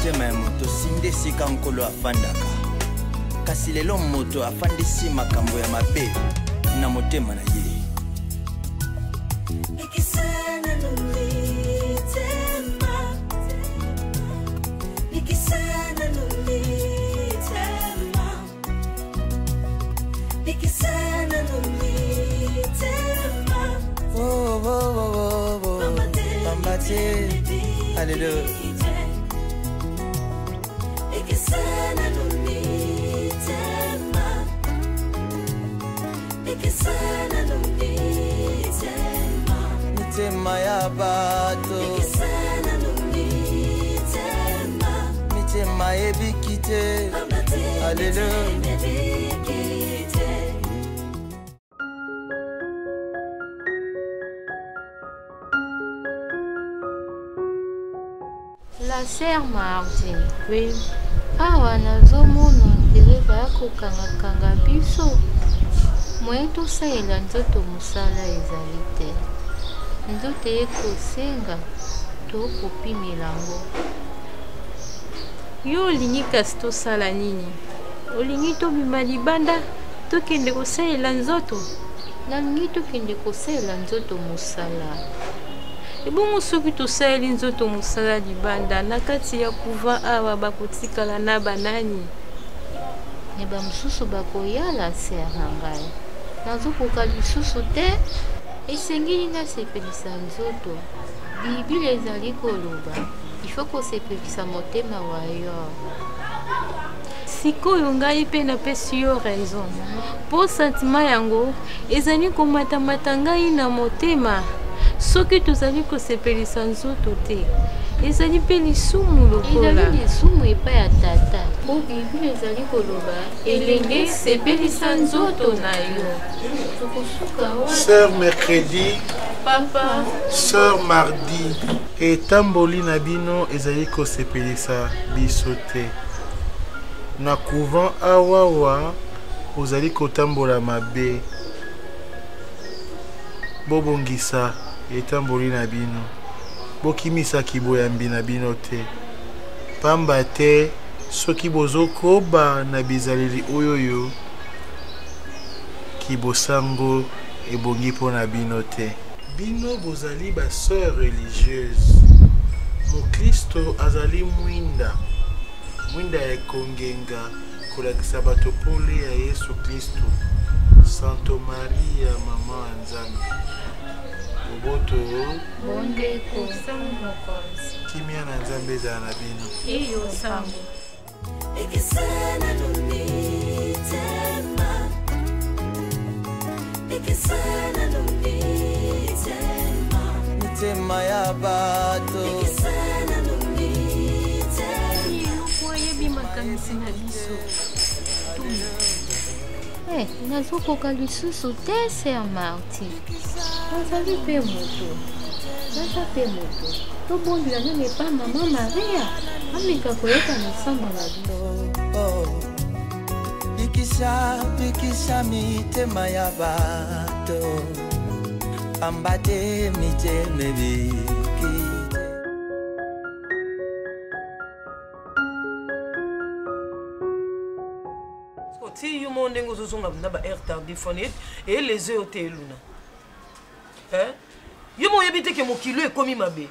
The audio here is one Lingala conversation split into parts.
motema ya moto sinde sika nkolo afandaka kasi lelo moto afandisi makambo ya mabe na motema na ye Alléluia. Mitema ya bato mitema ebikite Alléluia. La sœur Mardi, oui. Awa nazomona ndire bakokanga biso. Mwe tosalela nzoto musala ezali te. Nzoto ekosenga tokopimela ngo. Yo olingi kasi tosala nini? Olingi tobima libanda tokende kosalela nzoto? Nalingi tokende kosalela nzoto musala. Ebongo soki tosaeli nzoto musala libanda na kati ya kuva awa bakotikala na banani ne bamususu bakoyala sera ngai nazokoka lisusu te esengeli nasepelisa nzoto biblia ezali koloba ifo kosepelisa motema wa yo sikoyo ngai mpe napesi yo raison mpo sentima yango ezali komatamata ngai na motema soki tozali kosepelisa nzoto te ezali mpe lisumu lokola ezali lisumu epai ya tata mpo biblia ezali koloba elenge sepelisa nzoto na yo Sœur mercredi papa Sœur mardi etamboli na bino ezali kosepelisa biso te na couvent awawa ozali kotambola mabe bobongisa etamboli na bino bokimisa kiboyambi na bino te pamba te soki bozokoba na bizaleli oyoyo kibosango ebongi mpo na bino te bino bozali basœur religieuse mokristo azali mwinda ya ekongenga kolakisa bato pole ya yesu kristo Santo Maria mama ya Nzambe boboto bonde kosango konsi kimia na Nzambe ezala na bino eyo sango mitema ya bato oyebi makanisi na biso nazokoka lisusu te sœur Marti nazali mpe moto naza mpe moto tobondela nano epa mama Maria ameka koyoka na nsambo na bino bikisa mitema ya bato pamba te mitema ebikite ti yo mo ndenge ozozonga na ba air tardifone et les yeux te luna yo mo yebi te ke mokilo ekomi mabe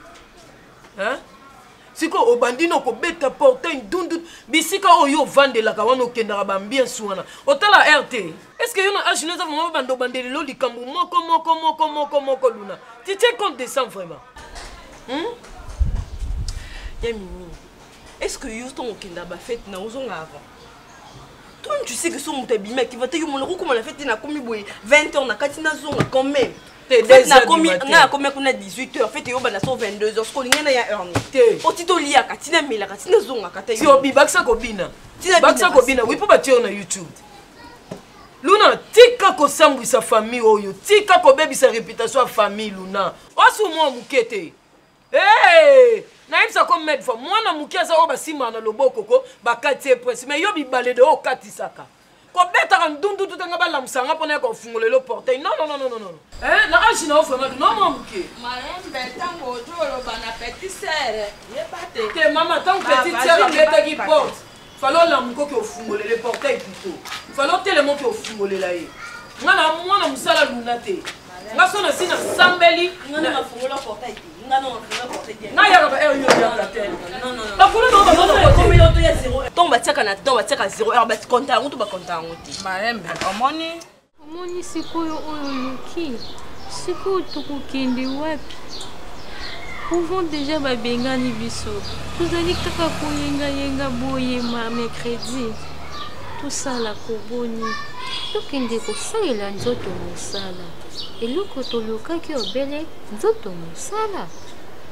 siko obandino kobeta portail ndundu bisika oyo vandelaka wana okendaka bambiance wana otala RT est-ce que yo na age neza vraiment bando bandelelo likambo moko luna tu tiens compte de ça vraiment Yamimi, est-ce que yo ton okenda ba fête na ozonga avant? Toi tu sais que son mutabima qui va te yo mon comme la fête na komi boy 20 ans na katina zonga quand même. Na komi na komi kuna 18h fête yo bana so 22h sko lingena ya heure ni. Otito lia katina mela katina zonga kata yo. Si obi baksa kobina. Baksa kobina oui po batio na YouTube. Luna tika ko sambwisa famille oyo tika ko bebisa réputation ya famille Luna. Osu mo mukete. Hey! Naïbsa comme mettre fois moi na mukia za oba sima na loboko ko bakati prince mais yo bibale de okatisaka kobetaka ndundu tutanga balamusanga mpona kofungolela portail. Non. Na age na vraiment non mamuke. Marembe tango ojoloba na petite sœur. Yebate. Te mama tango petite sœur abetaki porte. Fallait lamuko ki ofungolele portail plutôt. Fallait tellement ki ofungolela ye. Ngana mwana musala luna te. Nga sona sina sambeli ngana mafungola portail. Ngana mafungola portail. Na ya ba yo ya tete. Non. La couleur non comme yo to ya 0. Ton batiaka na ton batiaka 0. Alors ba compta ngo to ba compta ngo te. Marembe omoni sikoyo oyo luki. Sikoyo tukukende wapi? Pouvons déjà babengani biso. Tozali kaka koyenga boye ma mercredi. Tosala koboni. Tokende kosalela nzoto mosala. Eloko tolukaki obele nzoto mosala.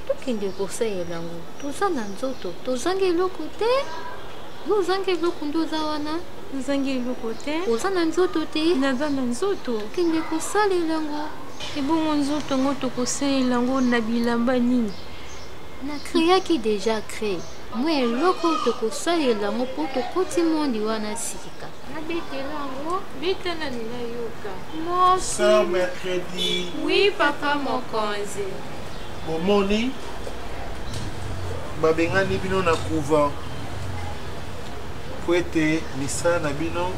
Tokende kosalela ngo. Toza na nzoto. Tozange eloko te. Tozange eloko ndoza wana. Tozange eloko te. Oza na nzoto te. Naza na nzoto. Tokende kosalela ngo. Ebongo nzoto ngo tokosalela ngo na bilamba nini. Na créaki déjà créé. Moi eloko tokosalela ngo po tokoti mondi wana sika. Nabetela ngo betana nina yoka. Moi Ça mercredi. Oui papa mokonzi. Bomoni babengani bino na couvent. Po ete misala na bino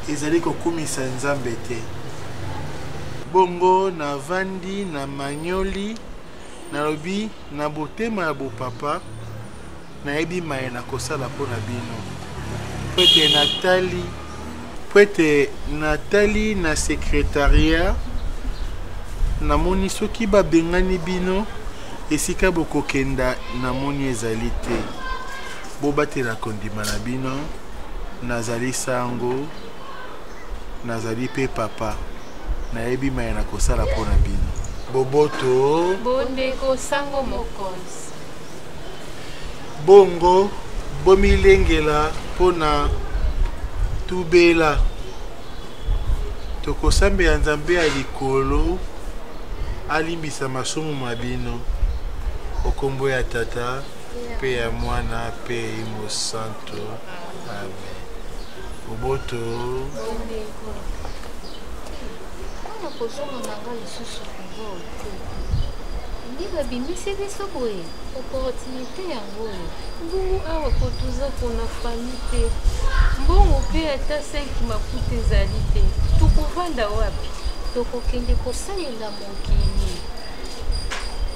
ezali kokumisa Nzambe te. Bongo na vandi na manyoli na lobi na botema ya bopapa na ebi maye na kosala pona bino. Pwete Nathalie na secrétariat na moni soki babengani bino esika bokokenda na moni ezali te. Bobatela kondima na bino nazali sango nazali pe papa na ebi maye na kosala pona bino. Boboto Bondeko sango mokonzi. Bongo bomilengela pona tubela tokosambe ya Nzambe ya likolo alimbisa masumu mabino okombo ya tata pe ya mwana pe ya Imo Santo. Amen. Boboto na kozonga na nga lisusu kuva te nde babimisi biso boye opportunité yango oyo Mbongo awa po toza kona fami te. Mbongo pe ata 5 makuta ezali te. Tokovanda wapi? tokokende kosalela mokili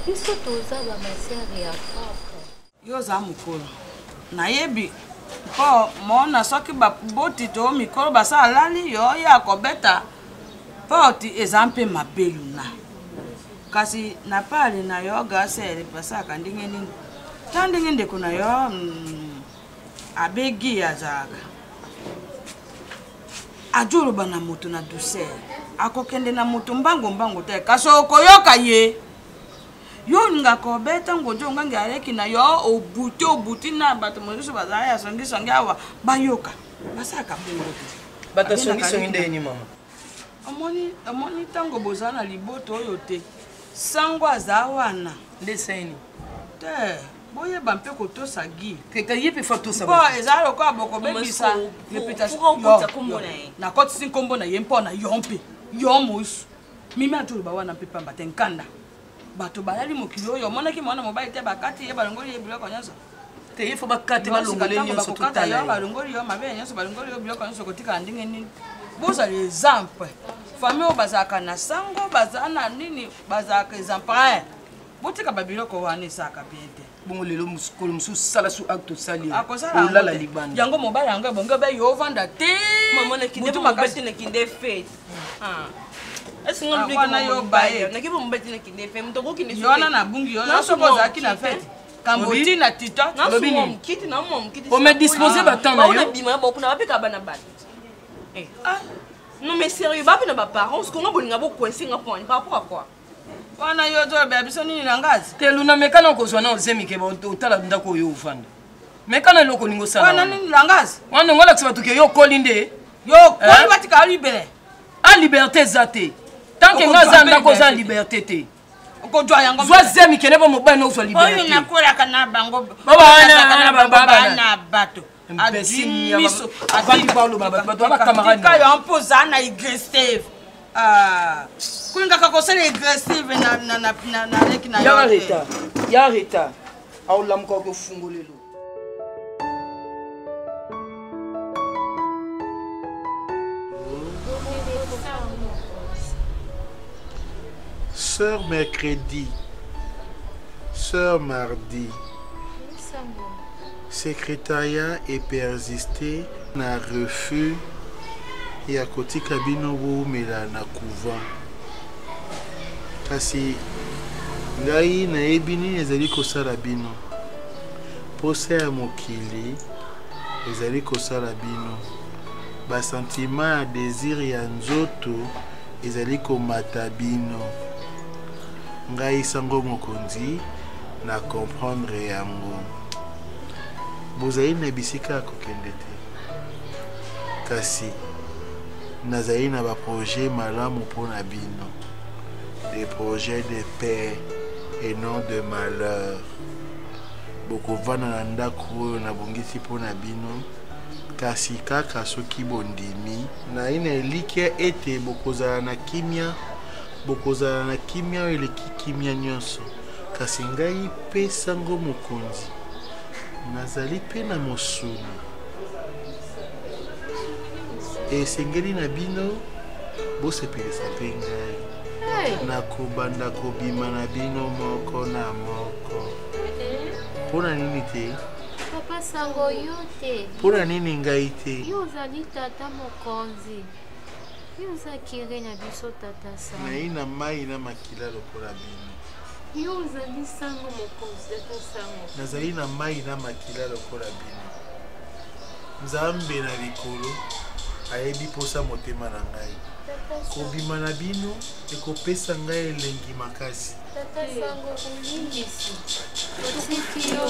biso toza bamasiare ya papa. Yo za mokolo nayebi mpo mona soki baboti to mikolo basa alali yo ya kobeta poti eza mpe mabelu na kasi na pale na yo gasere basaka ndenge nini tandenge ndeko na yo abegi azaka ajuru bana moto na douceur akokende na moto mbango te kasi okoyoka ye yo nga kobeta ngojo ngange areki na yo obuti na bato mosusu bazala ya songi awa bayoka basaka bongo te bata songi ndeni mama amoni tango bozala liboto oyo te sango aza wana nde seni te boyeba mpe kotosa gi keka ye pe fatosa ba eza lokola bokobebisa reputation nakotisi nkombo na ye mpona yo mpe yo mosu mimi atoloba wana mpe pamba te nkanda bato balali mokili oyo omonaki mwana mobali te bakati ye balongoli ye biloko nyonso te ye fo bakate balongole nyonso totala balongoli yo mabe nyonso balongoli yo biloko nyonso kotika ndenge nini bozala exemple famille oyo bazalaka na sango bazala na nini bazalaka exemple botika babiloko wana esaka bien te bongo lelo muskolo mususu sala su acte osali olala libanda yango mobali yango ebongo be yo ovanda te mutu makasi na kinde fete yona na bungi yo soko ozalaki na fete kamboti na tito ome dispose batemps na yo non mais sérieux bape na baparents ce qu'on a bolinga bokoinse nga point par rapport à quoi wana yo to be biso nini na ngazi te luna mekana kozwa na ozemike otala ndako oyo ovanda mekana eloko ningo sala wana nini na ngazi wana ngola kisa batuke yo koli nde yo koli batika libere a liberté za te tant que nga za ndako za liberté te okojwa yango zwa zemike ne ba mobali no zwa liberté oyo nakola kana bango baba na bato imbécile avandi baloba bato bakamarade kayo ampoza na agressive kulingaka kosala agressive na leki na ya reta aolamuka okofungolelo Sœur mercredi, sœur mardi, secrétariat et persisté na refus et à côté cabine mela na couvent. Kasi ngai na ebini ezali kosala bino. Posa ya mokili ezali kosala bino. Ba sentiment ya désir ya nzoto ezali komata bino. Ngai sango mokonzi na comprendre yango. Bozali na bisika kokende te. Kasi nazali na ba projet malamu mpona bino. Des projets de paix et non de malheur. Bokovana na ndako oyo na bongisi mpona bino. Kasi kaka soki bondimi na ina elike ete bokozala na kimia. Bokozala na kimia oyo eleki kimia nyonso. Kasi ngai pe sango mokonzi nazali pe na mosuni. Esengeli na bino bosepelisa pe ngai nakobanda kobima na bino moko na moko. Mpona nini te? Papa sango yo te. Mpona nini ngai te? Yo ozali tata mokonzi. Yo ozakiri na biso tata sango. Nayi na mai na makila lokola bino. Yo ozali sango mokonzi tata sango. Nazali na mai na makila lokola bino. Nzambe na likolo ayebi posa motema na ngai. Kobima na bino ekopesa ngai elengi makasi. Tata sango kulingisi. Otiki yo.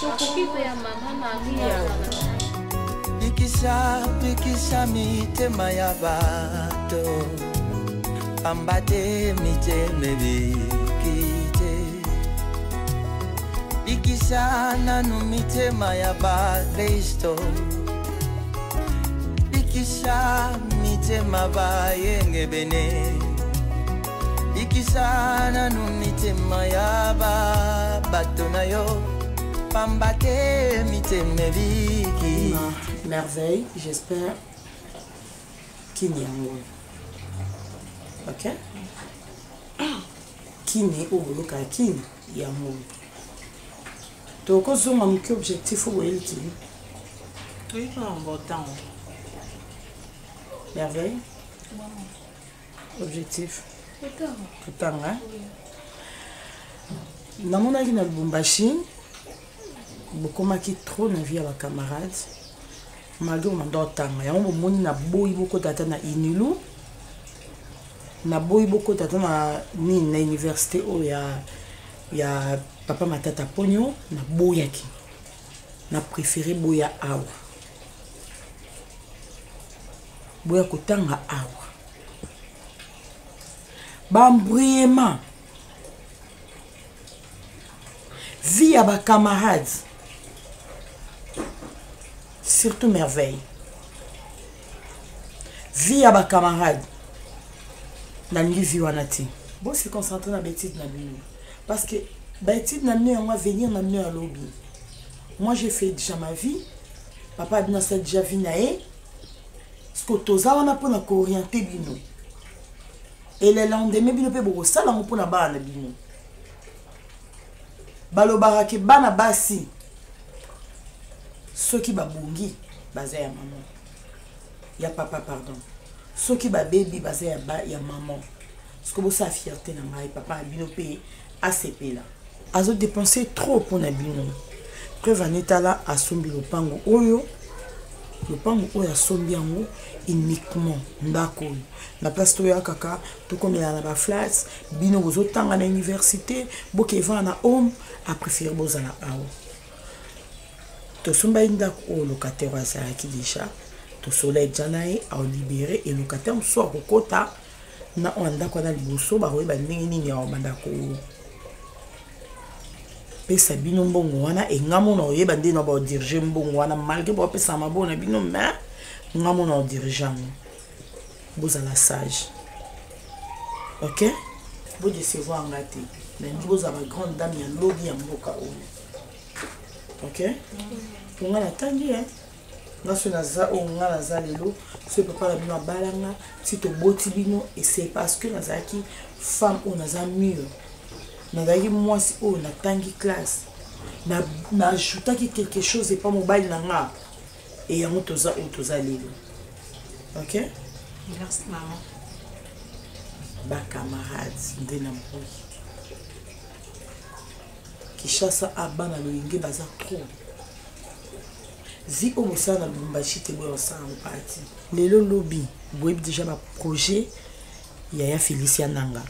Tokoki ya mama Maria. Bikisa mitema ya bato. Pambate miteme bikite. Bikisa nanu mitema ya bakristo. Bikisa mitema ba yenge bene. Bikisa nanu mitema ya bato na yo. Pambate miteme biki. Merveille, j'espère qu'il y a un mot. Ok? Kini ou boloka kini ya mot. Donc on zoom un objectif ou elle qui. Oui, on va temps. Merveille. Objectif. Tout hein? Dans mon avis, dans le Lubumbashi, beaucoup qui trop na vie à la camarade. Malgré mon d'autant, il y a un moment na boy beaucoup d'attendre na Inilu. Na boy beaucoup d'attendre na université où il y a papa matata pogno na boyaki. Na préféré boya awa. Boya kotanga awa. Bambriement. Vie à ba camarades. Surtout merveille. Vie à ma camarade. Nangi vie wanati. Bon, c'est concentré dans bêtise na bino. Parce que bêtise na bino on va venir na bino à lobby. Moi j'ai fait déjà ma vie. Papa a déjà vu nae. Ce que toza on a pour na orienter bino. Et le lendemain bino pe boko sala mo pour na ba na bino. Balo barake bana basi. Ceux qui babungi basé à maman. Ya papa pardon. Ceux qui ba baby basé à ya maman. Ce que vous sa fierté na mai papa bino pe ACP là. Azo dépenser trop pour na bino. Preuve en état là a sombi le pango oyo. Le pango oyo a sombi yango uniquement ndako. Na place to ya kaka to comme la ba flats bino ozo tanga na université boke va na home a préférer bozala awo. To somba indako o locataire azalaki déjà to soleil janae a libéré et locataire soit kokota na ondako na liboso ba roba ndenge nini ya bandako pesa bino mbongo wana e ngamo na oyeba nde na ba diriger mbongo wana malgré ba pesa mabo na bino mais ngamo na dirigeant bozala sage. OK? Vous décevez en gâté. Mais vous avez une grande dame, il y a lobby en boca. OK? On a attendu, hein? On a ce papa la bino balanga, si tu boti bino, et c'est parce que nous avons femme ou nous avons mur. Nous avons moi si on a tangi classe. Nous ajouté quelque chose et pas mobile nanga. Et on toza ou toza lelo. OK? Merci maman. Ba camarades ndena mboyi Kishasa abana loyenge baza trop zi omosa na Lubumbashi te boyo sa parti lelo lobby boye déjà ba projet ya Felicia Nanga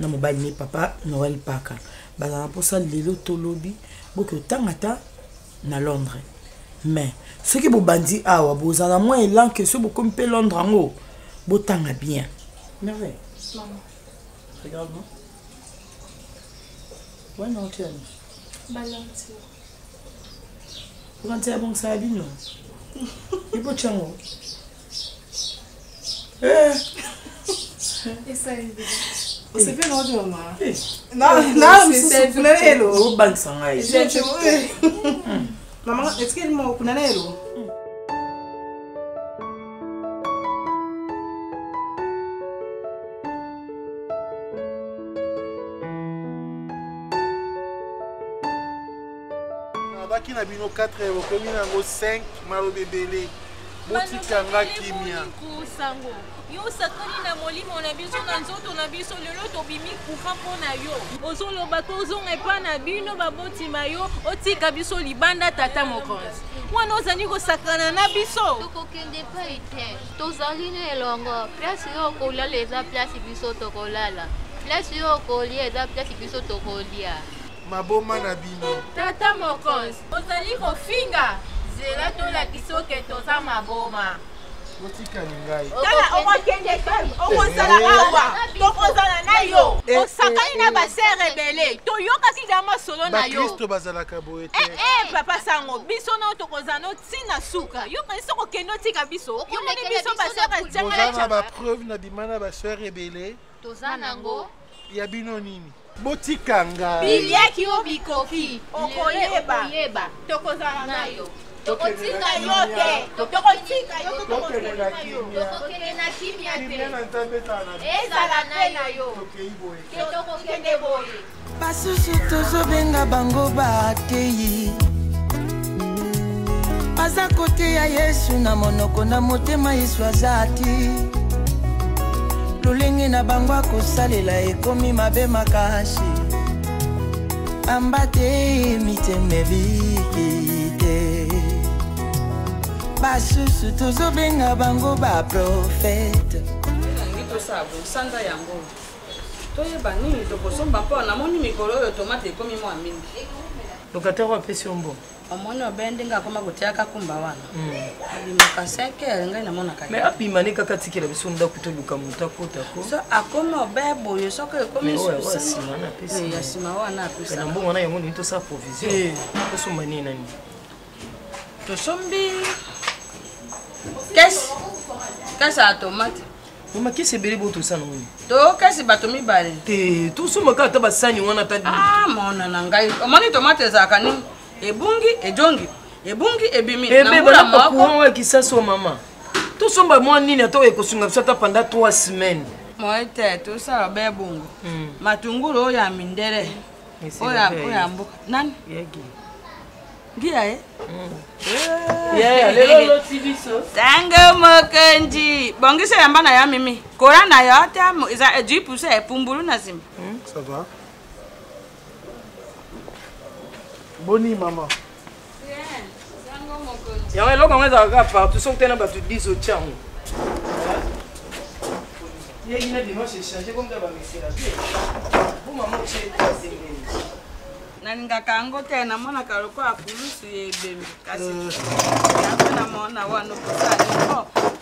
na mobile ni papa Noël Paka baza pour ça lelo to lobby boko tangata na Londres mais ce qui bo bandi awa bozana moins élan que ce beaucoup pe Londres ngo botanga bien merveille. Maman. Regarde-moi. Ouais, non, tu as mis. Balance. Quand tu as bon, ça a bien, non? Il faut que Et ça est bien. C'est fait non, maman. Non, c'est fait. Au banc sans aïe. Maman, est-ce qu'elle m'a ouvert l'eau? Baki na bino 4 euros, komi nango 5 malo bebele. Botikanga kimia. Sango. Yo sakani na molimo na biso na nzoto na biso lelo tobimi courant pona yo. Ozoloba ko ozonga epa na bino babotima yo otika biso libanda tata mokonzi. Wana ozani ko sakana na biso. Tokokende pa ite. Tozali na elongo. Place yo kolala eza place biso tokolala. Place yo kolia eza place biso tokolia. Maboma na bino. Tata mokonzi, ozali kofinga. Zela tola kisoke toza maboma. Botika ningai. Tala okende kali, okozala awa. Tokozala na yo. Osakani na base rebele. Toyoka kidama solo na yo. Kristo bazala kaboete. Papa sango, biso na tokozala no tina suka. Yo kanisa ko kendo tika biso. Yo moni biso base retanga. Bozana ba preuve na bimana ba sœur rebele. Toza nango. Ya bino nini? Botikanga. Biliaki yo bikofi. Okoyeba. Tokozala na yo. Tokotika yote. Tokotika yote. Tokokele na kimia te. Ezala na yo. Tokokende boye. Basusu tozobenga bango bateyi. Aza kote ya Yesu na monoko na motema Yesu azati. Lolenge na bango akosalela ekomi mabe makasi. Ambate miteme vikite. Basusu tozobenga bango ba prophète. Ngito sabo sanda yango. Toyeba nini tokosomba mpo na moni mikolo yo tomate ekomi mwa mingi. Lokateur wa pesi ombo. Omoni obende nga koma kotiaka kumba wana. Abimaka seke ngai na mona kaka. Mais abimane kaka tikela biso ndako to luka mutako tako. So akoma obebo yo soko ekomi so simana pesi. Ya sima wana pesa. Na mbongo na yango ni to sa provision. To somba nini nani? To sombi Qu'est-ce à tomate? Mama kesi beli boto sana ngoni. To kesi bato mibale. Te to soma ka ta basani wana ta. Mona na ngai. Omoni tomate za kani ebungi ejongi. Ebungi ebimi na mbula moko. Wa kisaso mama. To somba mwa nini ato ekosunga biso ta pendant 3 semaines. Moite to sa bebungu. Matunguru ya mindere. Oya mbuka. Nani? Yegi. Gia lelo tibiso. Tango mokonji. Bongisa yamba na ya mimi. Kora na yote iza 10% pumbulu na sim. Ça va? Boni maman. Tango mokonji. Ya lelo kanga za ka partout so tena ba tu 10 au chango. Yegi na dimanche changer comme da ba mesera. Pour maman chez Naninga kango tena mona karoko apulusu yebemi kasi na mona wano kusani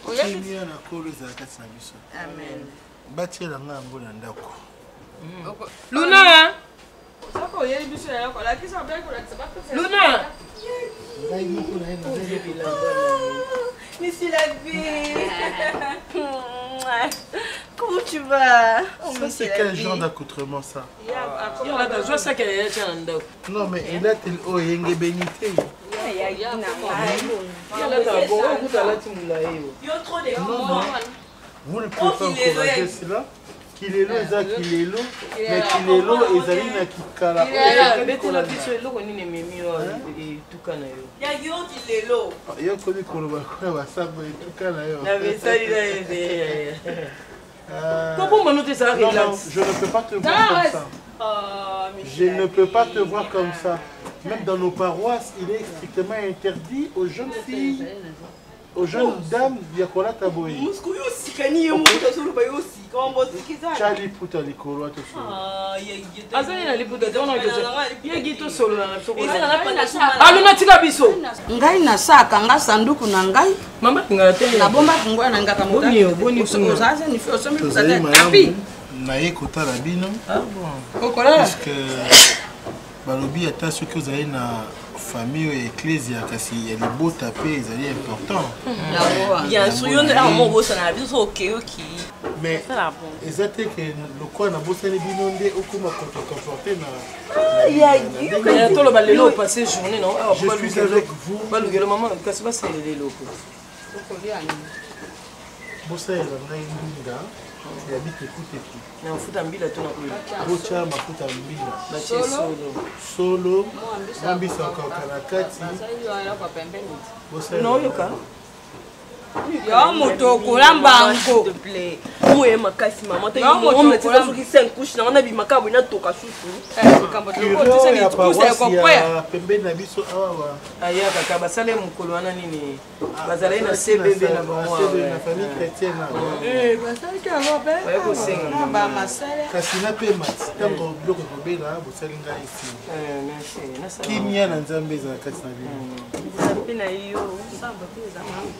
oyemi na kolo za kasa biso. Amen. Bachela nga ngo na ndako. Luna Soko yebi Luna. Monsieur l'abbé. Comment tu vas? Ça, c'est quel genre d'accoutrement ça? Non, mais il a tel haut et il bénité. Vous ne pouvez pas encourager cela? Qu'il est là, qu'il est là, mais qu'il est là, et Zalina qui cala. Il y a qui est là. Il y a connu qu'on va faire ça, mais tout cas là. Non, je ne peux pas te voir comme ça. Je ne peux pas te voir comme ça. Même dans nos paroisses, il est strictement interdit aux jeunes filles, aux jeunes dames, Yakola Taboy. Charlie Puta Likolo, tu sais. Ngai na saka nga sanduku na ngai. Mama tingala te. Na bomba kungwa na ngaka muta. Boni Sasa ni fio sombi kusata. Tapi. Na yekota rabino. Ah bon. Kokola. Parce que balobi ata soki ozali na famille et ecclésia kasi ya libota pe ezali important. Bien sûr, yo na mo bosa na biso okay. Mais eza te ke lokola na bosani bino nde okoma comporter na ya tolo balelo passer journée non. Je suis avec vous. Balugelo maman kasi basa lelo ko. Bosa ya ngai ndunga. Il habite écoute tout. Na futa mbila tuna kule. Bocha mafuta mbila. Na solo. Solo. Mambisa kwa karakati. Bosa. No yoka. Yo moto kolamba ngo. S'il te plaît. Moi makasi maman te yo mo mettre ça sur qui 5 couches na bi makabo na toka susu. Kambo tu sais ni tukusa ko kwa. Pembe na biso awa. Aya kaka basale mukolo wana nini. Bazala na CBB na bango. Na famille chrétienne na. Basale ka robe. Ba ko senga. Ba masale. Kasi na pe mat. Tango bloko ko bela bosali nga ici. Merci. Na sala. Kimia na nzambe za kati na bino. Nzambe na yo. Samba pe za mama.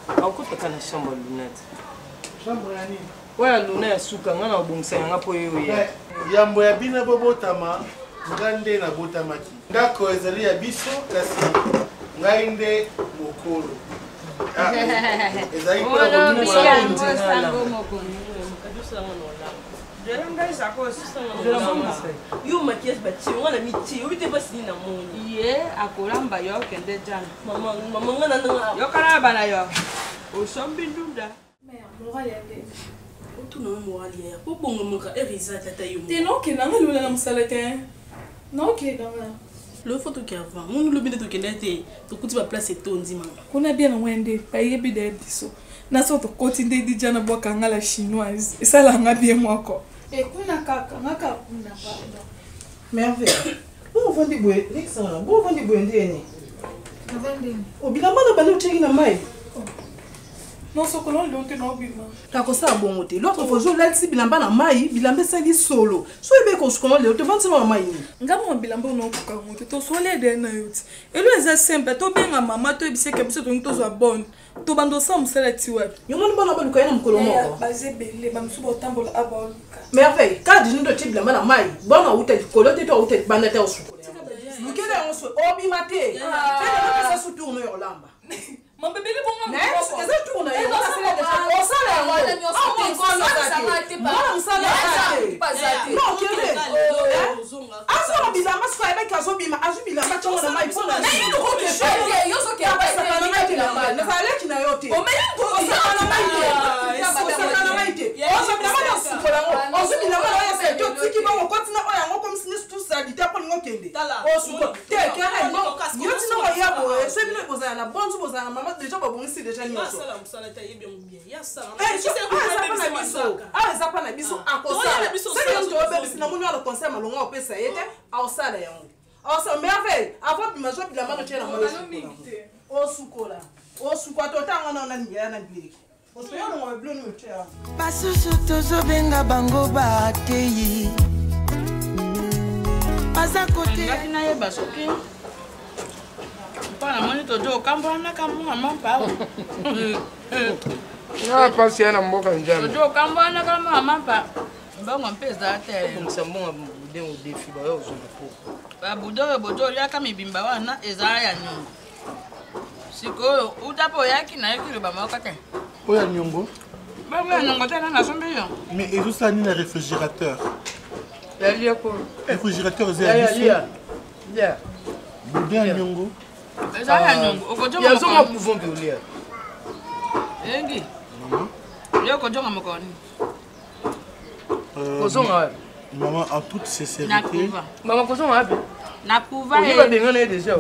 Akutaka na shamba lunette. Shamba ya nini? Waya luna ya suka ngana obongisa yanga po yo ya. Yambo ya bina bobotama ngande na botamaki. Ndako ezali ya biso kasi ngai nde mokolo. Ezali ko na yo maquillage bati on a miti yo bite basi na moni ye akolamba yo kende jana mama ngana nga yo kana bana yo o sombi ndunda mère moral yande otu na moral ya po bongo moka eriza tata yo te no ke nanga lula na musalete no ke nanga le photo qui avant on le bide to kende te to kuti ba place tondi mama kuna bien na wende pa yebi de biso na so to koti nde di jana bwa kanga la chinoise esala nga bien mwako e kuna kaka ngaka kuna pardon merveille bon vandi boye nexana bon vandi boye ndene vandi obilamba na bale ucheki na mai non so kolon lonte no bima kako sa bongo te l'autre fois je l'ai bilamba na mai bilamba sali solo so ebe ko skolo le te vandi na mai ni ngamo bilamba no ko kango te to so le de na yoti elo eza simple to benga mama to ebiseke biso to nto zo bonne to bando sa musala ti wapi yo moni bona baluka yana mukolo moko bazebele bamsuba otambola aboluka merveille kadi ndo ti bilamba na mai bona uta kolo te to uta banda te osuko lukele onso obimate tele pesa su tourno yo lamba mon bébé le bon mais eza tourno yo o sala yo non kele asa bilamba su ebe kazo bima azu bilamba chongo na mai pona na ndo ko ke fe yo so ke abasa na mai na mai na fale kina yo te o me ndo ko na mai te na mai te o so bilamba na su kola o so bilamba na ya se to tiki ba ko tina o ya ngo comme si tout ça dit pas ngo kende o su ko te ke ha ngo yo tina o ya bo so bino bozana na bonzu bozana mama déjà ba bongisi déjà nyoso ya sala eza pa na biso akosala soki to obebisi na moni ala conseil malonga opesa ye te aosala yango aosala merveille avant bimazo bilamba no tie na moi osukola totanga na ningia na bileki osoyo no mablo ni otie basusu tozobenga bango bateyi baza kote ngati na yeba soki pana moni tojo kamba na kamba mampa Na pasi na mboka njama. tojo kamba na kamba mampa bango mpeza te Msambonga bien au défi ba yo zomba po. Ba bodo ya kama ibimba wana ezala ya nyongo. Sikoyo utapo yaki na yaki ba makate. Oya nyongo. Ba ya nyongo tena na sombe yo. Mais et tout ça ni le réfrigérateur. Ya lia ko. Réfrigérateur Ya. Bien nyongo. Ezala ya nyongo. Okojo ya zonga pouvons que lia. Engi. Yo kojonga mokoni. Kozonga. Maman, en toute sincérité. Maman, kozonga wapi? Na kuva ye. Ba bengana déjà.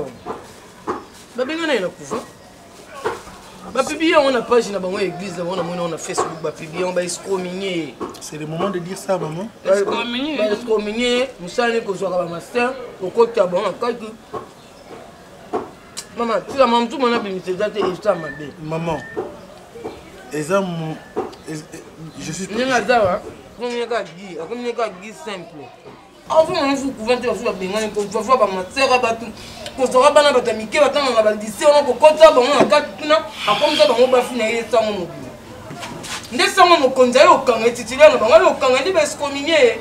Ba bengana na kuva. Ba publier on a page na bango église, on a Facebook, ba publier on ba excommunier. C'est le moment de dire ça, maman. Excommunier. Ba excommunier, musane kozwaka ba master, okota bon akaki. Maman, tu la maman tout mon a béni, c'est date et ça m'a bien. Maman. Je suis simple. Avant on vous couvrir sur la bengane ko va ba matera ba tout. Ko sera bana ba tamike ba tanga ba lycée on ko kota ba on ka tuna akomza ba ngo ba fina ye sango mo. Nde sango mo konza yo kanga titila na ba ngo kanga ndi ba excommunier.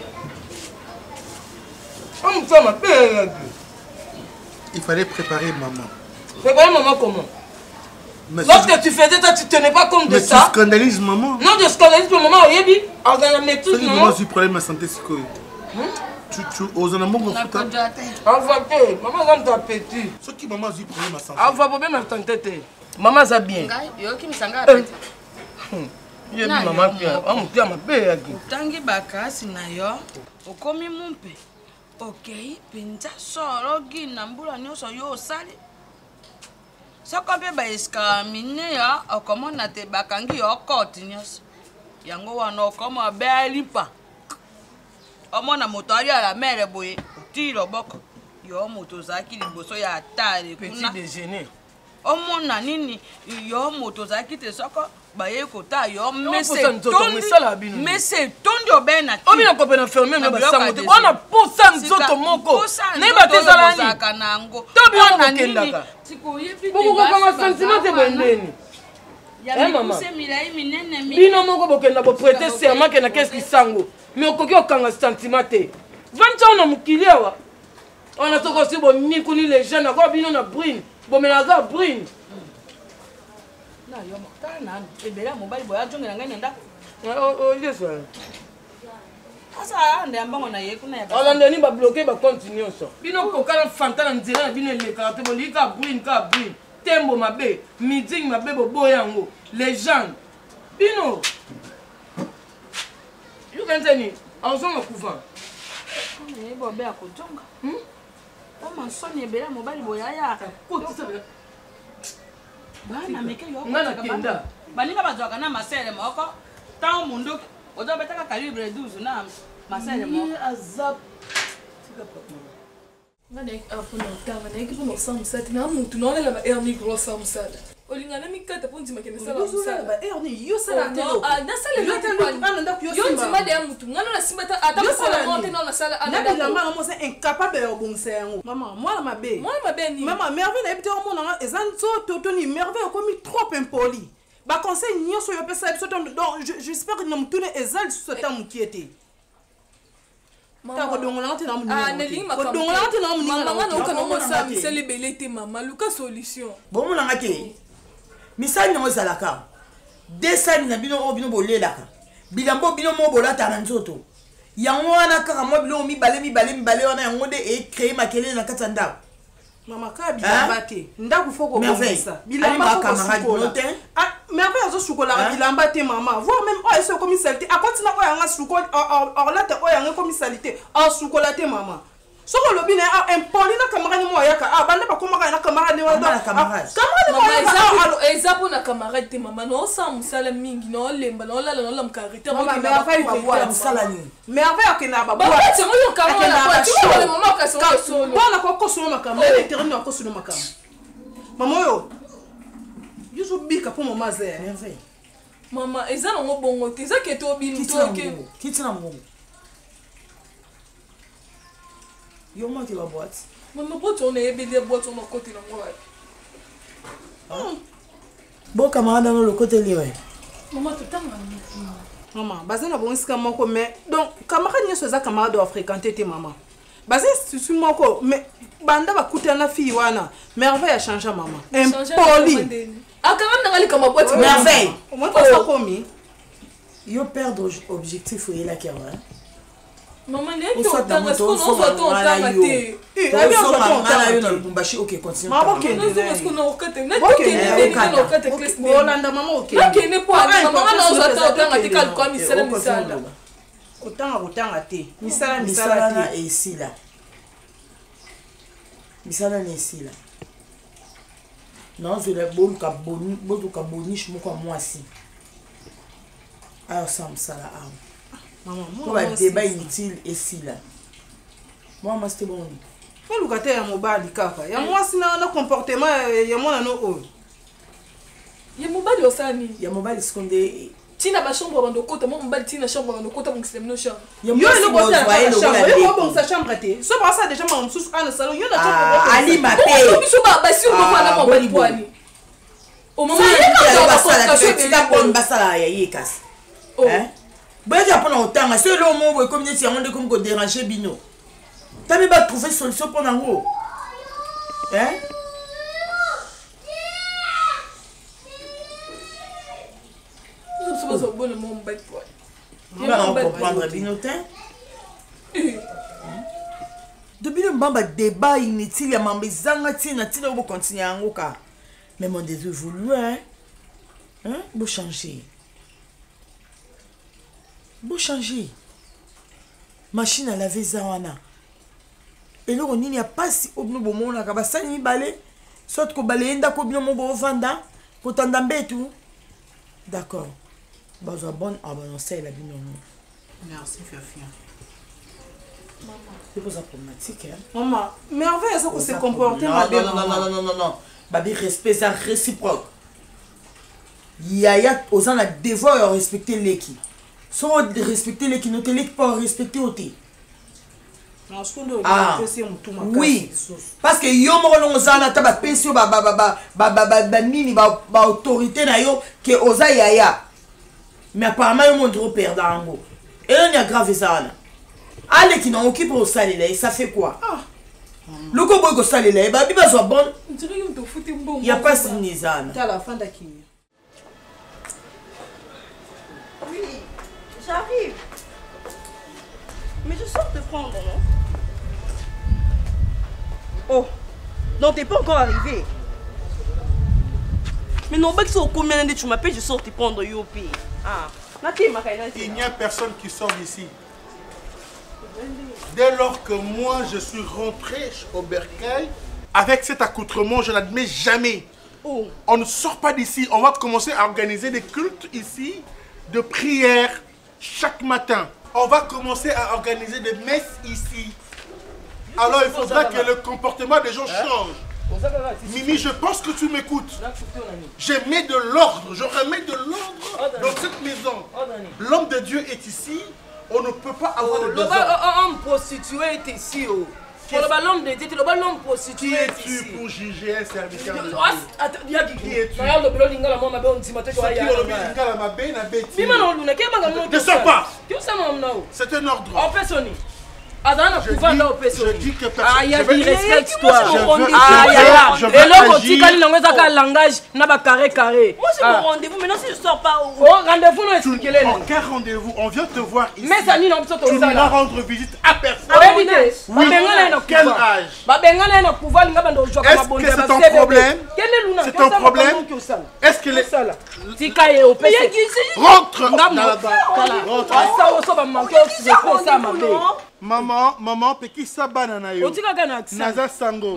On fait ma père. Il fallait préparer maman. Préparer maman comment? Lorsque tu faisais ça, tu ne tenais pas compte de ça. Mais tu scandalises maman. Non, je scandalise maman. Yebi, on a mis tout le monde. Tu as problème de santé psycho. Tu oses en amour. Envoie-te. Maman a un appétit. Ce qui maman a eu problème de santé. Envoie problème de santé. Maman a bien. Yo qui me sanga appétit. Yebi maman bien. On tient ma paix. Tangi bakasi na yo. Okomi mumpe. OK, penza soro gi na mbula nyoso yo osali. Soko pe ba eskamine ya okomona te bakangi yo koti nyos. Yango wana okoma belipa. Omona moto ali ala mere boye, tiro boko. Yo moto zaki liboso ya atare Petit kuna. déjeuner. Omona nini yo moto zaki te soko baye kota yo mese tondi obena. Obina ko bena fermer na basango te. On a posa nzoto moko. Ne ba te zalani. Tobi on kendaka. Boko kanga sentiment te bendeni. Maman. Bino moko bokenda bo prêter serment que na qu'est-ce qui sango. Mais okoki okanga sentiment te. Vanja on a mukili awa. On a toko si bo mikuni les jeunes ko bino na brune. Bo menaza brune. Na yo mokala na ebela mobali boya jonge na ngai nenda. Yes. Asa ande ambango na ye kuna ya. Ala ndeni ba bloquer ba continuer so. Bino kokala fantana nzela na bino le karate bo lika brune. Tembo mabe, meeting mabe bo boyango. Les gens. Bino. You can tell me. Ensemble couvent. Ne bo be akojonga. Tama soni ebela mobali boya ya. Ko tisa be. Bana meke yo. Ngana kenda. Baninga bazwaka na masere moko. Tango mundu ozo betaka calibre 12 na masere moko. Azap. Ngana afuna utanga na ikizo no samsat na mutu na olela ba erni gros samsat. Olingana mikata ponzi makene sala samsat. Ba erni yo sala telo. Na sala yo telo. Yo nzima de mutu ngana na simata ata sala monte na sala ana. Na bila mama mo c'est incapable de bonser yango. Maman, moi ma bé. Moi ma bé ni. Maman, merveille ebite o mona ezanzo totoni merveille comme trop impoli. Ba conseil nyoso yo pesa biso donc j'espère que na mutune ezal so ta mukiete. Tako dongola ngati na munini. Ah nelinga makamba. Dongola ngati na munini. Mama ngana ukana mo sa misele belete mama luka solution. Bon mona ngati. Misali na mo zalaka. Desali na bino bino bolelaka. Bilambo bino mo bolata na nzoto. Yango wana kaka mo bilo mi balé wana yango de e créer makele na katanda. Mama ka bilamba te. Ndaku foko komisa. Bilamba camarade note. Ah merveille azo sukola bilamba te mama. Voir même oh eso comme salité. A continue o yanga sukola or là te o yanga comme salité. Ah sukola te mama. Soko lobi na impoli na camarade mo yaka. Ah banda ba komaka na camarade wa do. Camarade example na camarade te mama no sa musala mingi no lemba no la no lam karité. Mama merveille ba boa musala ni. Merveille akena ba boa. Ba te mo yo camarade na tu vois le moment ka solo. Bona ko ko solo makamba. Le terrain na ko solo makamba. Mama yo. Yusu bika po mama ze. Merveille. Mama ezana ngo bongo te za ke to bi to ke. Kitina mongo. Yo moi qui va boîte. Maman boîte on est bien boîte on côté na moi. Bon camarade dans le côté li ouais. Maman tout temps maman bazana bon sika moko mais donc camarade nyoso za camarade doit fréquenter tes maman. Basé sur moi quoi, mais banda va coûter na fille wana. Merveille a changé maman. Impoli. Ah quand même dans les comme boîte merveille. Au moins ça commis. Yo perdre objectif ou la caméra. Maman n'est que autant parce qu'on soit ton tamaté. Eh, abi on soit ton yo na Lubumbashi, OK, continue. Maman OK. Non, parce qu'on a okate. N'est que okate classe. Bolanda maman OK. Là qui n'est pas maman on soit ton tamaté quand quoi misala. Autant até. Misala na ici là. Misala na ici là. Non, je l'ai bon ka boniche moko moi si. Alors ça me ça là. Maman, moi débat inutile ici là. Moi c'était bon. Moi le gâteau ya mobali kaka. Ya moi sina na comportement ya moi na no o. Ya mobali osani. Ya mobali skonde tina ba chambre bando kota mo mobali tina chambre bando kota mo kisem no chambre. Yo le bote la chambre. Yo ko bon sa chambre té. So ba ça déjà mon sous ana salon yo na chambre. Ali ma paix. Yo biso ba si on va na mobali poani. Au moment où on va ça tu ta bonne basala ya yekas. Hein? Ben j'ai pas autant mais c'est le moment où comme si on comme ko déranger bino. T'as même pas trouvé solution pour nango. Hein? Je suis bon mon bête poani. On va comprendre binotin. Depuis le bamba débat inutile ya mambezanga tina tina on continuer yango ka. Mais mon Dieu voulu hein? Hein? Beau changer. Beau changer. Machine à laver zawana. Et là on n'y a pas si obno bomo na kabasa ni balé. Soit ko balé nda ko bino mo bo vanda, ko tandambe tout. D'accord. Bazo bonne abonner la bino. Merci Fiafia. Maman, c'est pas ça problématique hein. Maman, merveille ça qu'on se comporter ma belle. Non. Babi respect ça réciproque. Yaya aux en a devoir de respecter l'équipe. Sans respecter l'équipe, nous te pas respecter aussi. Ah oui, parce que yo mo no zana ta ba pension ba nini ba autorité na yo que oza yaya. Mais apparemment yo mon trop perdant ngo. Et on y a grave ça là. Allez qui n'ont occupé au salé là, ça fait quoi? Le ko boy ko salé là, ba bi ba so bon. Il y a pas si nizana. À la fin d'aki. Oui, j'arrive. Mais je sors te prendre, non? Oh, non, t'es pas encore arrivé. Mais non, c'est au combien de tu m'appelles, je sors te prendre, Yopi. Ah, il n'y a personne qui sort d'ici. Dès lors que moi je suis rentré au bercail, avec cet accoutrement, je n'admets jamais. Oh. On ne sort pas d'ici. On va commencer à organiser des cultes ici, de prières chaque matin. On va commencer à organiser des messes ici. Alors il faudra que le comportement des gens change. Mimi, je pense que tu m'écoutes. Je mets de l'ordre, je remets de l'ordre dans cette maison. L'homme de Dieu est ici. On ne peut pas avoir de besoin. L'homme prostitué est ici. L'homme de Dieu, l'homme prostitué est ici. Qui es-tu pour juger un serviteur de Dieu? Qui es-tu? Ne sors pas. C'est un ordre. Je dis que personne. Respecte-toi. Je Moi c'est mon rendez-vous, maintenant si je sors pas au quel rendez-vous? On vient te voir ici. Tu ne vas rendre visite à personne. Oui. Quel âge? Est-ce que c'est ton problème? C'est ton problème? Est-ce que les... Rentre là-bas. Maman, peki sabana na yo. Naza sango.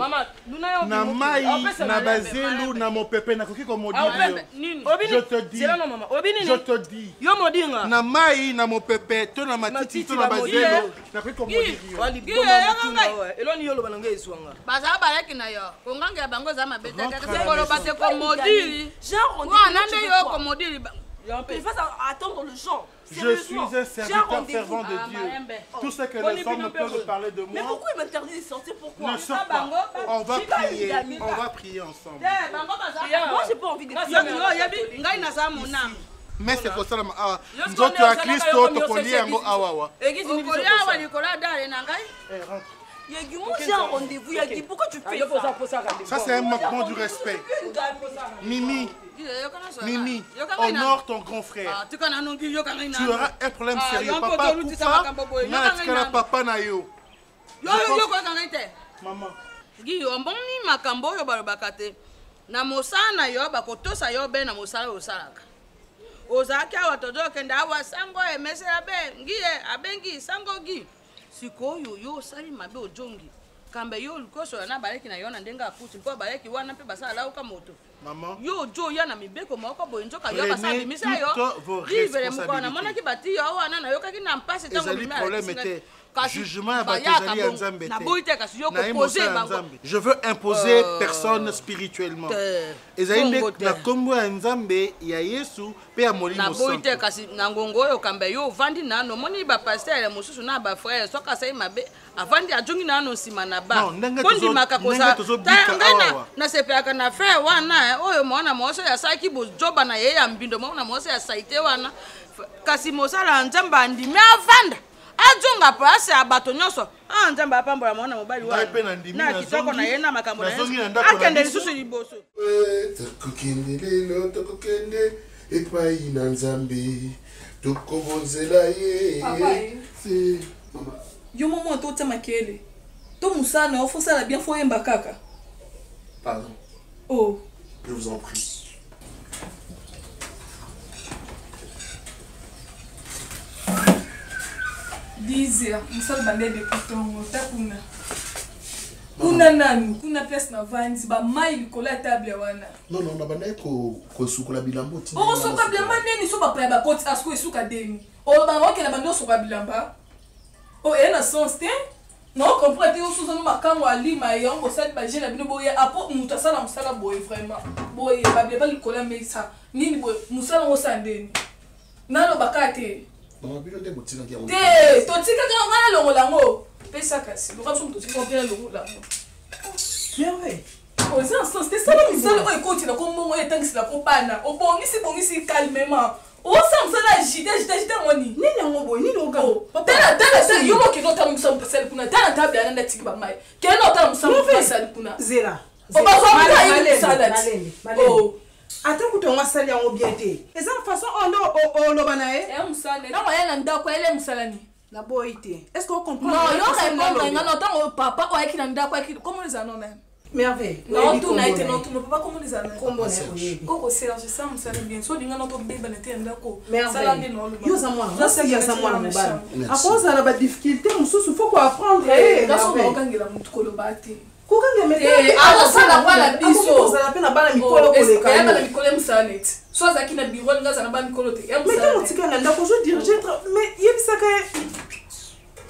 Na mai, na bazelu, na mon pépé, na koki komo di. Je te dis. Na mai, na mon pépé, to na matiti, to na bazelu, na koki komo di. Baza balaki na yo. Kongange bango za mabete. Sekolo bate komodiri. Nande yo komodiri. Il va attendre le genre. Je suis un serviteur fervent de Dieu. Tout ce que les hommes peuvent parler de moi. Mais pourquoi il m'interdit de sortir? Pourquoi? Ne sors pas. On va prier. On va prier ensemble. Moi, j'ai pas envie de prier. Mais c'est pour ça que nous autres à Christ, nous avons awa. Rentre. Yagi, moi j'ai un rendez-vous. Yagi, pourquoi tu fais ça? Ça, c'est un manquement du respect. Mimi, honore ton grand frère. Tu auras un problème sérieux. Papa, papa na yo. Maman. Guillaume, bon ni makambo yo balobaka te. Na mosana yo bakotosa yo be na mosala osalaka. Ozaki awa tozokende awa sango emesela be ngiye abengi sango gi. Sikoyo yo osali mabe ojongi. Kambe yo lukoso na baleki na yo na ndenga akuti mpo baleki wana mpe basala lauka moto. Maman. Yo jo ya na mibeko moko boyenjoka yo basala misa yo. Vivere mukona mona ki bati yo wana na yo kaki na mpase tango bimela. Problème était jugement à Batozali en Zambé. Je veux imposer personne spirituellement. Et la combo en Zambé, il y a Yesu, pe a Molimo Santo. Naboite kasi nangongo yo kambe yo vandi nano moni ba pasteur mususu na ba frère soka sai mabe avandi ajongi nano sima na ba. Kondi makakosa. Tangana na sepeka na frère wana oyo mwana moso ya saki bojoba na ye ya mbindo mwana moso ya saite wana kasi mosala nzamba ndimi avanda. Ajonga place ya bato nyonso nzamba apambola mwana mobali wana na kitoko na ye na makambo na ye akende lisusu liboso tokokende lelo tokokende epai na nzambe tokobonzela ye yo momo to makele to musana ofosala bien fo yemba kaka. Pardon. Oh, je vous en prie. Dizia, musala bande de kutongo takuna. Kuna nanu, kuna place na vans ba mai likola table wana. Non non, na bande ko sukola bilambo ti. O suka bilamba neni so ba pa ba koti asko suka deni. O ba ngoke na bande suka bilamba. O ena sens te. Non comprendre o suza no makambo ali mai yango sali ba jena bino boye apo mutasala musala boye vraiment. Boye ba bia ba likola mesa. Nini boye musala ngo sandeni. Nalo bakate. Maman bilo te botina ki ya. Te, to tika ka ngala longo lango. Pesa kasi. Lo kapso to tika bien longo lango. Bien ouais. O ça sens te sala musala o ekoti na ko mongo etangisi la ko bana. O bongisi calmement. O ça musala jita ngoni. Nini ngo boy, nini oga. Tala yo mo ki no tamu musala pasal kuna. Tala tabia nanda tiki ba mai. Ke no tamu musala pasal kuna. Zera. O ba zo musala. Oh. Attends que tu as sali en bien té. Et ça façon on lo banae. Et musala. Non moyen nda ko ele musalani. La boité. Est-ce qu'on comprend? Non, yo répondre ngana tant papa o yaki nda ko yaki comment les anona. Merveille. Non, tout n'a été non, tout ne peut pas comment les anona. Comment c'est? Coco Serge ça musala bien. So dinga no to beba na te nda ko. Merveille. Yo za moi. Ça ya za moi mobile. À cause de la difficulté, mususu faut quoi apprendre. Eh, dans son okangela mutu ko lo bate. Kokanga mete sala bana biso sala pe na bana mikolo koleka ya bana mikolo musanet so azaki na biro ngaza na bana mikolo te ya musanet mais tika na ndako je diriger mais yebisaka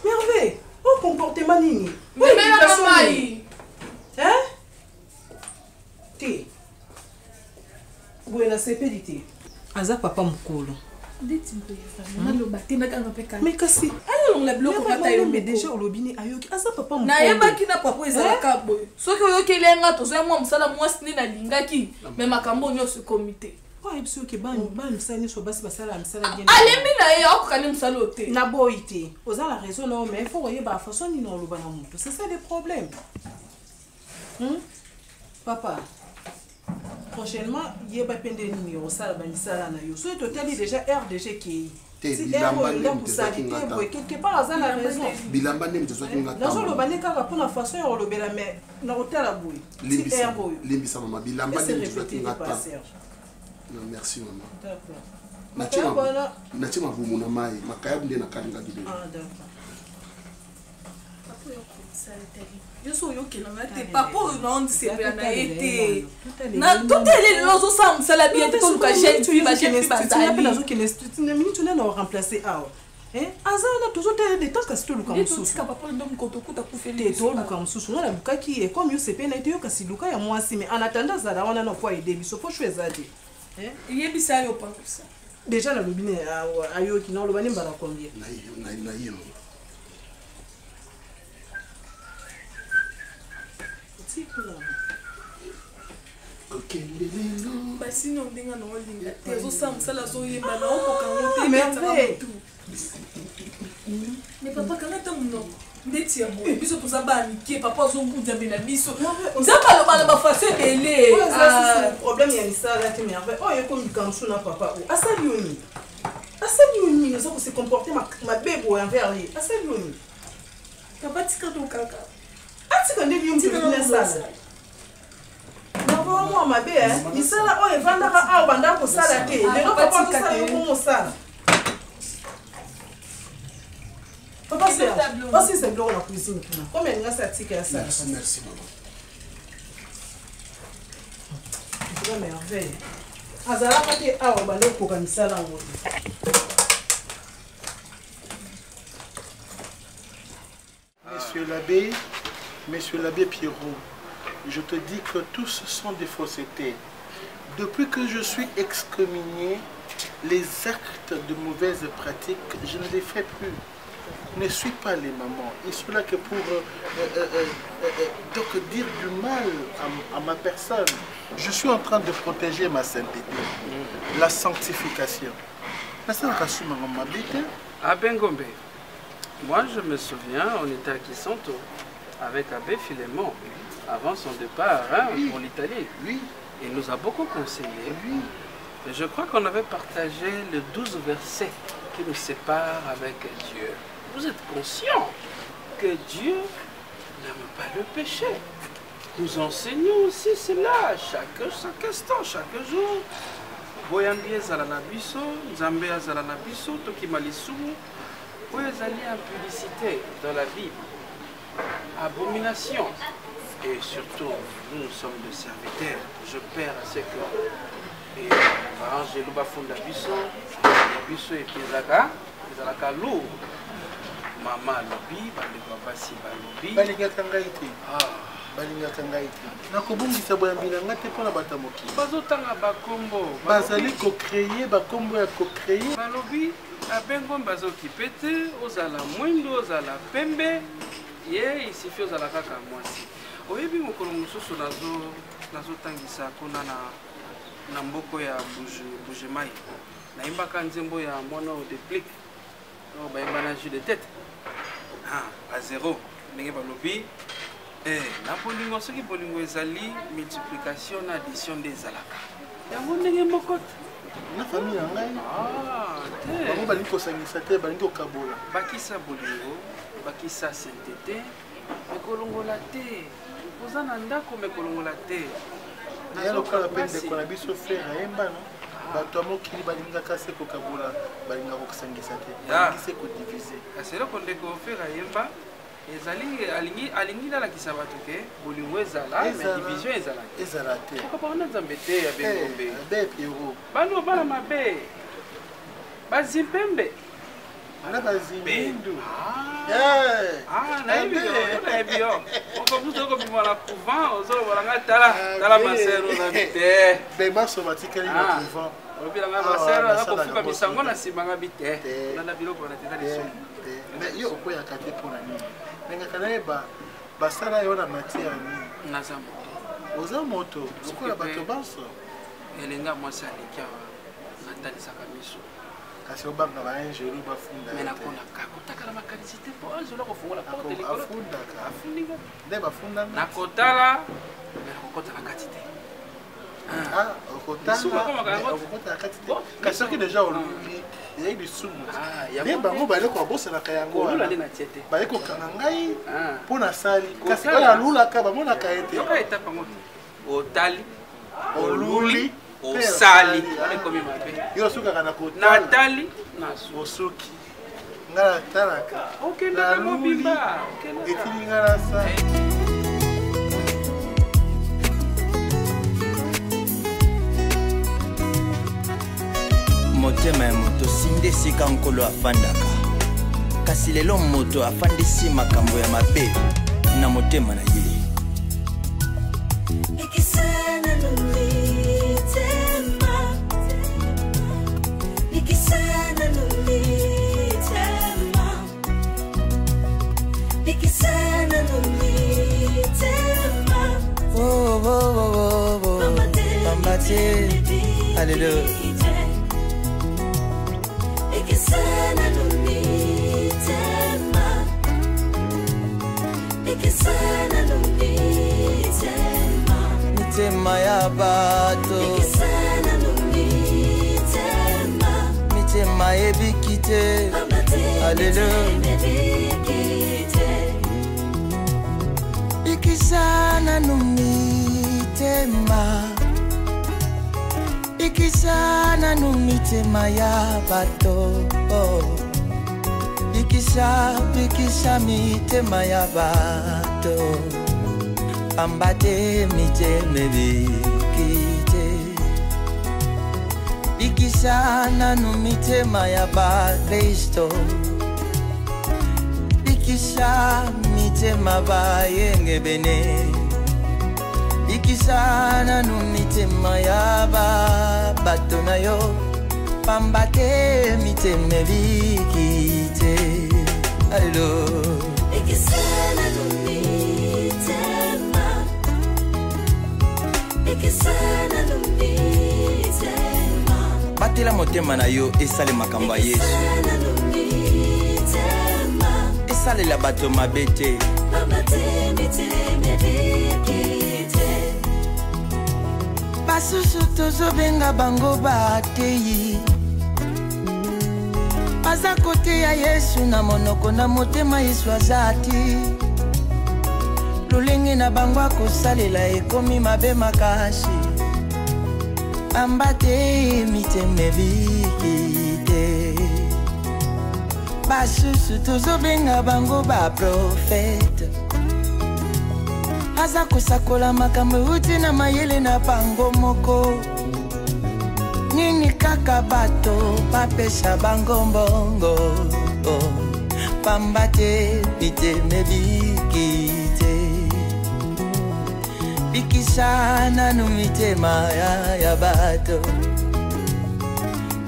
merveille au comportement nini mais na mai hein ti buena sepedite aza papa mukolo Diti mboye lo batina kanga peka. Mais kasi alors la bloco bataille mais déjà olobini ayoki asa papa mukolo. Na yeba kina papa ezala kaboy. Soki oyokelenga tozo ya mwa musala mwasi ni na lingaki mais makambo nyonso comité. Kwa ebso ke bani musala so basi basala musala bien. Alembi na ye akokani musala ote. Na boité. Oza la raison non mais faut voyer ba façon ni no loba na mutu. C'est ça le problème. Papa. Prochainement, il y a pas peine de numéro ça la misala na yo. So total déjà RDG qui si quelque part ça la raison. Bilamba nem te soki ngata. Nazo lo bane kaka pour la façon ya lo bela mais na hôtel boy. Limbisa mama bilamba nem te soki ngata. Non merci maman. D'accord. Natima bumu na mai makaya bunde na kalinga gibe. Ah d'accord. Yo so yo kelanga te papa non sepela na été na tout est lozo sam sala bien to luka jeune tu va jeune pas ça tu n'as aucune une minute tu n'as remplacé ah hein azana toujours des temps que c'est luka mususu ka papa ndo mkoto kuta kufeli te to luka mususu na luka qui est comme yo sepela na été yo kasi luka ya mwasi mais en attendant ça là on a no quoi aider biso faut choisir hein yebisa yo pas ça déjà la lobine ayo qui non le bani mbala combien na yeno basi no ndinga no linga tezo samsala zo yemba na okoka ngote merveille mais papa kana ta muno ndeti ya boye biso toza banike papa ozongudia mpe na biso nzambe aloba na bafaso ebele problème ya misala te merveille oyo ekomika mosu na papa asali yo nini asali yo nini oza kose comporte mabe boye envers ye asali yo nini papa tika to kaka atika nde yo mpelina asala nakoa mwa mabe misala oyo evandaka awa banda kosala te lelo papa tosala yo komosala papa c'est c'est bleu la cuisine combien de ça tique à ça merci maman c'est une merveille azala pati awa bale ko kanisala ngo Monsieur l'abbé Pierrot, je te dis que tous sont des faussetés. Depuis que je suis excommunié, les actes de mauvaises pratiques, je ne les fais plus. Ne suis pas les mamans. Ils sont là que pour donc dire du mal à ma personne. Je suis en train de protéger ma sainteté, la sanctification. À Bengombe, moi je me souviens, on était à Kisanto avec Abbé Philémon avant son départ pour l'Italie. Oui. Il nous a beaucoup conseillé. Oui. Et je crois qu'on avait partagé les 12 versets qui nous séparent avec Dieu. Vous êtes conscient que Dieu n'aime pas le péché. Nous enseignons aussi cela chaque instant, chaque jour. Boyambi ezala na biso, Nzambe azala na biso, tokima lisumu, oyo ezali impudicité dans la Bible, abomination. Et surtout, nous sommes des serviteurs. Je perds à ce que Angelo bafunda biso, biso epezaka, ezalaka lourd. Mama lobi, bandeko basi balobi. Balingaka ngai te. Balingaka ngai te. Nakobungisa boyambi na ngai te mpona bato ya mokili. Bazotanga bakombo. Bazali kocréer bakombo ya kocréer. Balobi abengo bazokipe te, ozala mwindo, ozala pembe. Ye isifi ozala kaka mwasi. Oyebi mokolo mosusu nazotangisa kuna na mboko ya Bujemai. Naimbaka nzembo ya mwana o déplique. Bayemba na jus de tête. À zéro. Ndenge balobi na bolingo soki bolingo ezali multiplication na addition des alaka. Yango ndenge moko na famille ya ngai. Bango balingi kosangisa te, balingi kokabola. Bakisa bolingo, bakisa sainteté, mekolongola te. Oza na ndako mekolongola te. Ya lokala pe ndeko na biso frère ayemba no. Bato mokili balingaka se kokabola, balinga kokosangisa te. Balingi se kodiviser. Kasi loko ndeko frère ayemba ezali alingi nalakisa bato ke bolingo ezala mais division ezala te. Pourquoi pas Nzambe te ya Bengombe? Abbé Pierrot. Bano bana mabe. Bazimpembe. Bana bazimbindu. Na ebio. On peut vous dire que moi la couvent, ozo bolanga tala masero na bite. Be maso batikali na couvent. Obi langa masero na kofuka misango na simanga bite. Na biloko na teta liso. Mais yo okoya kate pona nini? Nenga kanayeba basala yo na matière nini? Naza moto. Oza moto, okola bato banso. Elenga mwasi alikia natalisaka miso. Kasi obanga ba Angelo bafunda. Mais nakona kakotaka na makanisité po Angelo kofungola porte likolo. Afundinga. Nde bafunda. Nakotala, mais nakokota na kati te. Okotala kati te. Kasi soki déjà oluki ezali lisumu. Nde bango bale kobosanaka yango wana. Bale kokanga ngai mpo nasali. Kasi oyo alulaka bamonaka ete. Yoka etape yango otali, oluli, osali. Ekomi mabe. Yo sukaka na kotala. Natali, osoki. Nga natalaka. Okendaka mobimba. Etili nga nasali. motema ya moto sinde esika nkolo afandaka kasi lelo moto afandisi makambo ya mabe na motema na ye Oh, oh, oh, oh, oh. Bambatier, alléluia. mitema ya bato mitema ebikite Alléluia Ikisana no mitema Ikisana no mitema ya bato Ikisha mitema ya bato Ambate miteme bikite Ikisana no mitema ya ba Kristo Ikisha mitema ba yenge bene Ikisana no mitema ya ba bato na yo Pambate miteme bikite Allo Ikisana no mitema Ikisana no mitema batela motema na yo esale makambo ya Yesu esalela bato mabe te basusu tozobenga bango bateyi baza kote ya Yesu na monoko na motema Yesu azati lolenge na bango akosalela ekomi mabe makasi ambate miteme bikite basusu tozobenga bango baprofete aza kosakola makambo euti na mayele na bango moko nini kaka bato bapesa bango mbongo pambate miteme bikite bikisana no mitema ya bato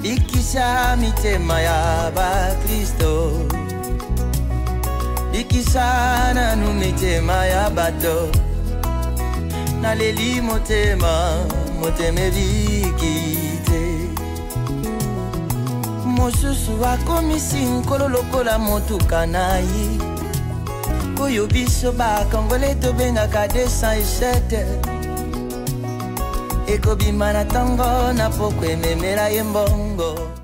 bikisha mitema ya ba Kristo bikisana no mitema ya bato naleli motema moteme bikite mosusu akomisi nkolo lokola motuka nayi oyo biso bakongole tobengaka 207 ekobima na ntongo na poko ememela ye mbongo